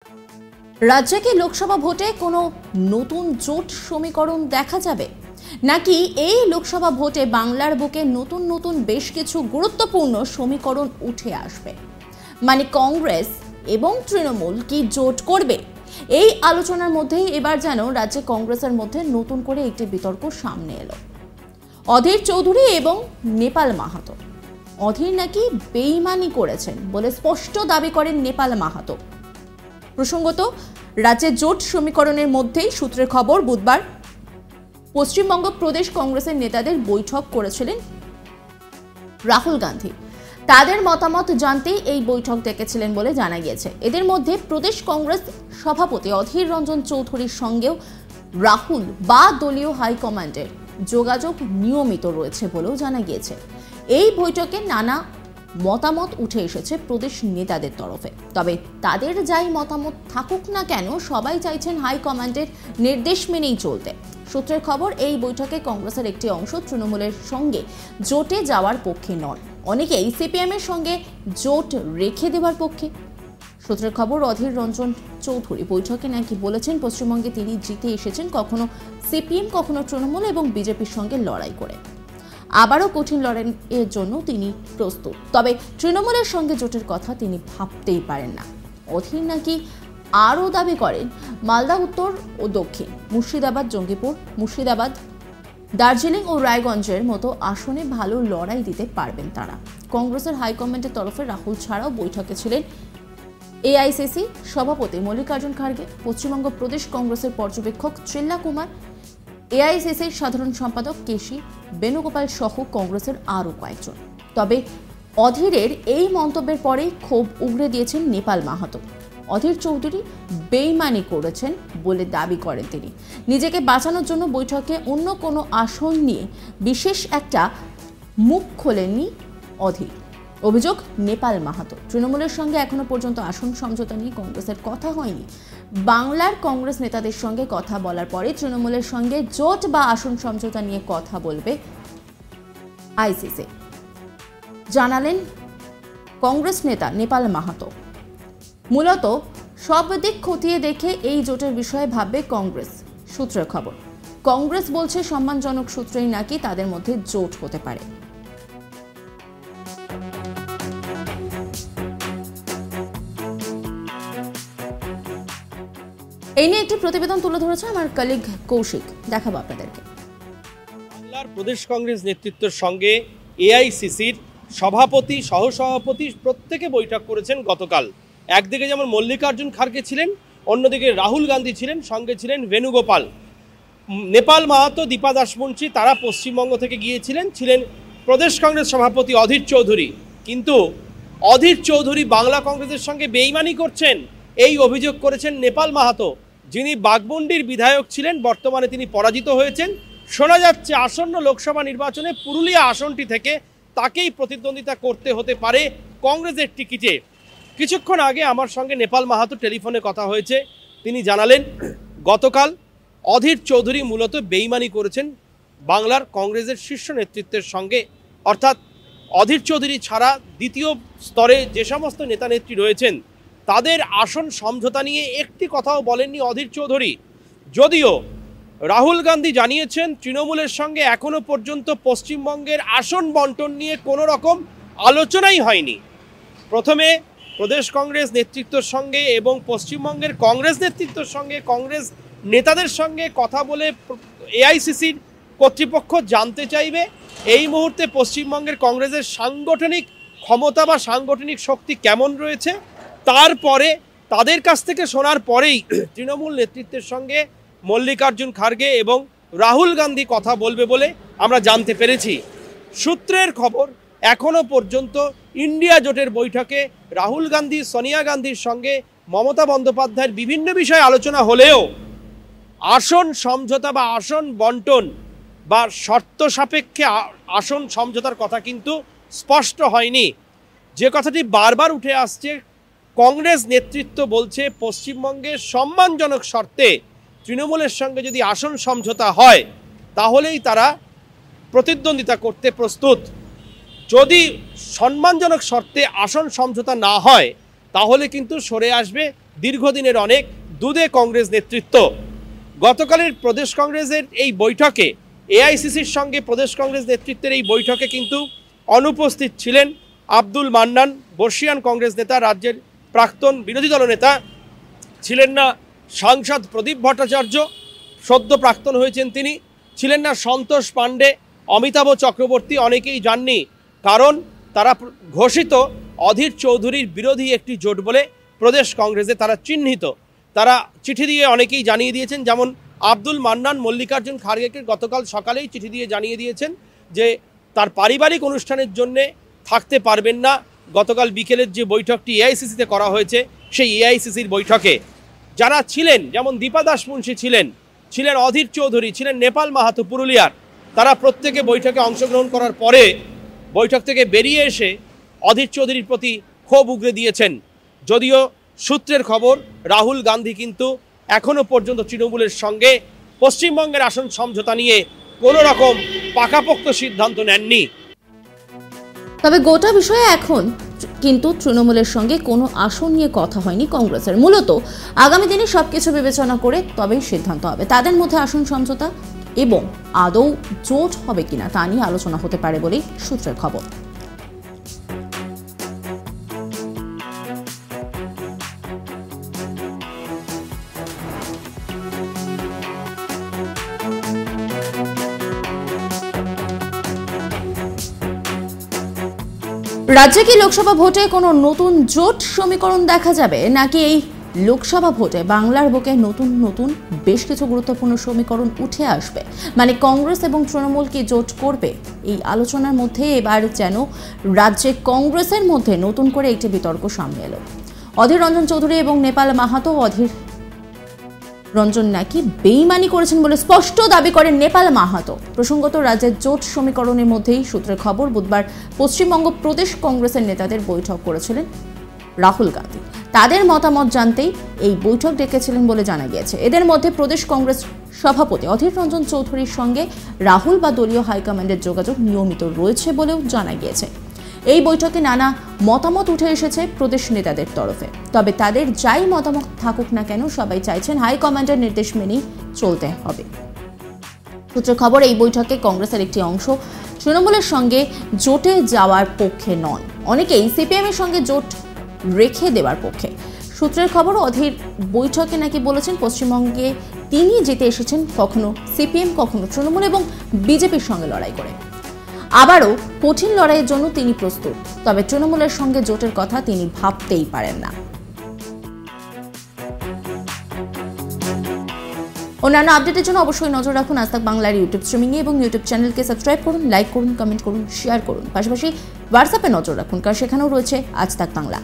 রাজ্যে কি লোকসভা ভোটে কোনো নতুন জোট সমীকরণ দেখা যাবে, নাকি এই লোকসভা ভোটে বাংলার বুকে নতুন নতুন বেশ কিছু গুরুত্বপূর্ণ সমীকরণ উঠে আসবে? মানে কংগ্রেস এবং তৃণমূল কি জোট করবে? এই আলোচনার মধ্যেই এবার যেন রাজ্যে কংগ্রেসের মধ্যে নতুন করে একটি বিতর্ক সামনে এলো। অধীর চৌধুরী এবং নেপাল মাহাতো। অধীর নাকি বেইমানি করেছেন বলে স্পষ্ট দাবি করেন নেপাল মাহাতো। প্রসঙ্গত, রাজ্যের জোট সমীকরণের মধ্যেই সূত্রের খবর বুধবার পশ্চিমবঙ্গ প্রদেশ কংগ্রেসের নেতাদের বৈঠক করেছিলেন রাহুল গান্ধী। তাদের মতামত জানতেই এই বৈঠক ডেকেছিলেন বলে জানা গিয়েছে। এদের মধ্যে প্রদেশ কংগ্রেস সভাপতি অধীর রঞ্জন চৌধুরীর সঙ্গেও রাহুল বা দলীয় হাইকমান্ডের যোগাযোগ নিয়মিত রয়েছে বলেও জানা গিয়েছে। এই বৈঠকে নানা মতামত উঠে এসেছে প্রদেশ নেতাদের তরফে। তবে তাদের যাই মতামত থাকুক না কেন, সবাই চাইছেন হাইকমান্ডের নির্দেশ মেনেই চলতে। সূত্রের খবর, এই বৈঠকে কংগ্রেসের একটি অংশ তৃণমূলের সঙ্গে জোটে যাওয়ার পক্ষে নন, অনেকেই সিপিএম এর সঙ্গে জোট রেখে দেওয়ার পক্ষে। সূত্রের খবর, অধীর রঞ্জন চৌধুরী বৈঠকে নাকি বলেছেন পশ্চিমবঙ্গে তিনি জিতে এসেছেন কখনো সিপিএম, কখনো তৃণমূল এবং বিজেপির সঙ্গে লড়াই করে। আবারও কঠিন লড়াইয়ের জন্য তিনি প্রস্তুত, তবে তৃণমূলের সঙ্গে জোটের কথা তিনি ভাবতেই পারেন না। অধীর নাকি আরও দাবি করেন মালদা উত্তর ও দক্ষিণ, মুর্শিদাবাদ, জঙ্গিপুর, মুর্শিদাবাদ, দার্জিলিং ও রায়গঞ্জের মতো আসনে ভালো লড়াই দিতে পারবেন তারা। কংগ্রেসের হাইকমান্ডের তরফে রাহুল ছাড়াও বৈঠকে ছিলেন এআইসিসি সভাপতি মল্লিকার্জুন খার্গে, পশ্চিমবঙ্গ প্রদেশ কংগ্রেসের পর্যবেক্ষক চিল্লা কুমার, এআইসিসির সাধারণ সম্পাদক কেসি বেণুগোপাল সহ কংগ্রেসের আরও কয়েকজন। তবে অধীরের এই মন্তব্যের পরেই ক্ষোভ উগরে দিয়েছেন নেপাল মাহাতো। অধীর চৌধুরী বেইমানি করেছেন বলে দাবি করেন তিনি। নিজেকে বাঁচানোর জন্য বৈঠকে অন্য কোনো আসন নিয়ে বিশেষ একটা মুখ খোলেননি অধীর। অভিযোগ নেপাল মাহাতো। তৃণমূলের সঙ্গে এখনো পর্যন্ত আসন সমঝোতা নিয়ে কংগ্রেসের কথা হয়নি। বাংলার কংগ্রেস নেতাদের সঙ্গে কথা বলার পরে তৃণমূলের সঙ্গে জোট বা আসন সমঝোতা নিয়ে কথা বলবে আইসিসি, জানালেন কংগ্রেস নেতা নেপাল মাহাতো। মূলত সব দিক খতিয়ে দেখে এই জোটের বিষয়ে ভাববে কংগ্রেস। সূত্রের খবর, কংগ্রেস বলছে সম্মানজনক সূত্রেই নাকি তাদের মধ্যে জোট হতে পারে। এই নিয়ে একটি প্রতিবেদন তুলে ধরেছে আমার কলিগ কৌশিক, দেখাবো আপনাদেরকে। বাংলার প্রদেশ কংগ্রেস নেতৃত্বের সঙ্গে এআইসিসির সভাপতি, সহসভাপতি প্রত্যেকে বৈঠক করেছেন গতকাল। একদিকে যেমন মল্লিকার্জুন খার্গে ছিলেন, অন্যদিকে রাহুল গান্ধী ছিলেন, সঙ্গে ছিলেন বেণুগোপাল। নেপাল মাহাতো, দীপা দাসমুন্সি তারা পশ্চিমবঙ্গ থেকে গিয়েছিলেন, ছিলেন প্রদেশ কংগ্রেস সভাপতি অধীর চৌধুরী। কিন্তু অধীর চৌধুরী বাংলা কংগ্রেসের সঙ্গে বেইমানি করছেন, এই অভিযোগ করেছেন নেপাল মাহাতো, যিনি বাঘমুন্ডির বিধায়ক ছিলেন। বর্তমানে তিনি পরাজিত হয়েছেন। শোনা যাচ্ছে আসন্ন লোকসভা নির্বাচনে পুরুলিয়া আসনটি থেকে তাকেই প্রতিদ্বন্দ্বিতা করতে হতে পারে কংগ্রেসের টিকিটে। কিছুক্ষণ আগে আমার সঙ্গে নেপাল মাহাতো টেলিফোনে কথা হয়েছে। তিনি জানালেন গতকাল অধীর চৌধুরী মূলত বেইমানি করেছেন বাংলার কংগ্রেসের শীর্ষ নেতৃত্বের সঙ্গে। অর্থাৎ অধীর চৌধুরী ছাড়া দ্বিতীয় স্তরে যে সমস্ত নেতা নেত্রী রয়েছেন তাদের আসন সমঝোতা নিয়ে একটি কথাও বলেননি অধীর চৌধুরী। যদিও রাহুল গান্ধী জানিয়েছেন তৃণমূলের সঙ্গে এখনো পর্যন্ত পশ্চিমবঙ্গের আসন বন্টন নিয়ে কোনো রকম আলোচনাই হয়নি। প্রথমে প্রদেশ কংগ্রেস নেতৃত্বের সঙ্গে এবং পশ্চিমবঙ্গের কংগ্রেস নেতৃত্বের সঙ্গে, কংগ্রেস নেতাদের সঙ্গে কথা বলে এআইসিসির কর্তৃপক্ষ জানতে চাইবে এই মুহূর্তে পশ্চিমবঙ্গের কংগ্রেসের সাংগঠনিক ক্ষমতা বা সাংগঠনিক শক্তি কেমন রয়েছে। তারপরে তাদের কাছ থেকে শোনার পরেই তৃণমূল নেতৃত্বের সঙ্গে মল্লিকার্জুন খার্গে এবং রাহুল গান্ধী কথা বলবে বলে আমরা জানতে পেরেছি। সূত্রের খবর, এখনো পর্যন্ত ইন্ডিয়া জোটের বৈঠকে রাহুল গান্ধী, সোনিয়া গান্ধীর সঙ্গে মমতা বন্দ্যোপাধ্যায়ের বিভিন্ন বিষয়ে আলোচনা হলেও আসন সমঝোতা বা আসন বন্টন বা শর্ত সাপেক্ষে আসন সমঝোতার কথা কিন্তু স্পষ্ট হয়নি। যে কথাটি বারবার উঠে আসছে, কংগ্রেস নেতৃত্ব বলছে পশ্চিমবঙ্গের সম্মানজনক শর্তে তৃণমূলের সঙ্গে যদি আসন সমঝোতা হয় তাহলেই তারা প্রতিদ্বন্দ্বিতা করতে প্রস্তুত। যদি সম্মানজনক শর্তে আসন সমঝোতা না হয় তাহলে কিন্তু সরে আসবে দীর্ঘদিনের অনেক দুধে কংগ্রেস নেতৃত্ব। গতকালের প্রদেশ কংগ্রেসের এই বৈঠকে এআইসিসির সঙ্গে প্রদেশ কংগ্রেস নেতৃত্বের এই বৈঠকে কিন্তু অনুপস্থিত ছিলেন আব্দুল মান্নান, বর্ষিয়ান কংগ্রেস নেতা, রাজ্যের প্রাক্তন বিরোধী দলনেতা। ছিলেন না সাংসদ প্রদীপ ভট্টাচার্য, সদ্য প্রাক্তন হয়েছেন তিনি। ছিলেন না সন্তোষ পাণ্ডে, অমিতাভ চক্রবর্তী, অনেকেই যাননি, কারণ তারা ঘোষিত অধীর চৌধুরীর বিরোধী একটি জোট বলে প্রদেশ কংগ্রেসে তারা চিহ্নিত। তারা চিঠি দিয়ে অনেকেই জানিয়ে দিয়েছেন, যেমন আব্দুল মান্নান মল্লিকার্জুন খাড়গেকে গতকাল সকালেই চিঠি দিয়ে জানিয়ে দিয়েছেন যে তার পারিবারিক অনুষ্ঠানের জন্যে থাকতে পারবেন না। গতকাল বিকেলের যে বৈঠকটি এআইসিসিতে করা হয়েছে, সেই এআইসিসির বৈঠকে যারা ছিলেন, যেমন দীপা দাস মুন্সি ছিলেন অধীর চৌধুরী, ছিলেন নেপাল মাহাতো পুরুলিয়ার, তারা প্রত্যেকে বৈঠকে অংশগ্রহণ করার পরে বৈঠক থেকে বেরিয়ে এসে অধীর চৌধুরীর প্রতি ক্ষোভ উগরে দিয়েছেন। যদিও সূত্রের খবর, রাহুল গান্ধী কিন্তু এখনও পর্যন্ত তৃণমূলের সঙ্গে পশ্চিমবঙ্গের আসন সমঝোতা নিয়ে কোনো রকম পাকাপোক্ত সিদ্ধান্ত নেননি। তবে গোটা বিষয়ে এখন কিন্তু তৃণমূলের সঙ্গে কোনো আসন নিয়ে কথা হয়নি কংগ্রেসের। মূলত আগামী দিনে সবকিছু বিবেচনা করে তবেই সিদ্ধান্ত হবে তাদের মধ্যে আসন সমঝোতা এবং আদৌ জোট হবে কিনা তা নিয়ে আলোচনা হতে পারে বলেই সূত্রের খবর। রাজ্যে কি লোকসভা ভোটে কোনো নতুন জোট সমীকরণ দেখা যাবে, নাকি এই লোকসভা ভোটে বাংলার বুকে নতুন বেশ কিছু গুরুত্বপূর্ণ সমীকরণ উঠে আসবে? মানে কংগ্রেস এবং তৃণমূল কি জোট করবে? এই আলোচনার মধ্যে এবার যেন রাজ্যে কংগ্রেসের মধ্যে নতুন করে একটি বিতর্ক সামনে এলো। অধীর রঞ্জন চৌধুরী এবং নেপাল মাহাতো অধীর রঞ্জন নাকি বেইমানি করেছেন বলে স্পষ্ট দাবি করেন নেপাল মাহাতো। প্রসঙ্গত, রাজ্যের জোট সমীকরণের মধ্যেই সূত্রের খবর বুধবার পশ্চিমবঙ্গ প্রদেশ কংগ্রেসের নেতাদের বৈঠক করেছিলেন রাহুল গান্ধী। তাদের মতামত জানতেই এই বৈঠক ডেকেছিলেন বলে জানা গিয়েছে। এদের মধ্যে প্রদেশ কংগ্রেস সভাপতি অধীর রঞ্জন চৌধুরীর সঙ্গে রাহুল বা দলীয় হাইকমান্ডের যোগাযোগ নিয়মিত রয়েছে বলেও জানা গিয়েছে। এই বৈঠকে নানা মতামত উঠে এসেছে প্রদেশ নেতাদের তরফে। তবে তাদের যাই মতামত থাকুক না কেন, সবাই চাইছেন হাইকমান্ডের নির্দেশ মেনেই চলতে হবে। সূত্রের খবর, এই বৈঠকে কংগ্রেসের একটি অংশ তৃণমূলের সঙ্গে জোটে যাওয়ার পক্ষে নন, অনেকেই সিপিএম এর সঙ্গে জোট রেখে দেওয়ার পক্ষে। সূত্রের খবর, অধীর বৈঠকে নাকি বলেছেন পশ্চিমবঙ্গে তিনি জিতে এসেছেন কখনো সিপিএম, কখনো তৃণমূল এবং বিজেপির সঙ্গে লড়াই করে। আবারও কঠিন লড়াইয়ের জন্য তিনি প্রস্তুত, তবে তৃণমূলের সঙ্গে জোটের কথা তিনি ভাবতেই পারেন না। অন্যান্য আপডেটের জন্য অবশ্যই নজর রাখুন আজ তাক বাংলার ইউটিউব স্ট্রিমিং এবং ইউটিউব চ্যানেলকে সাবস্ক্রাইব করুন, লাইক করুন, কমেন্ট করুন, শেয়ার করুন। পাশাপাশি হোয়াটসঅ্যাপে নজর রাখুন, কারণ সেখানেও রয়েছে আজ তাক বাংলা।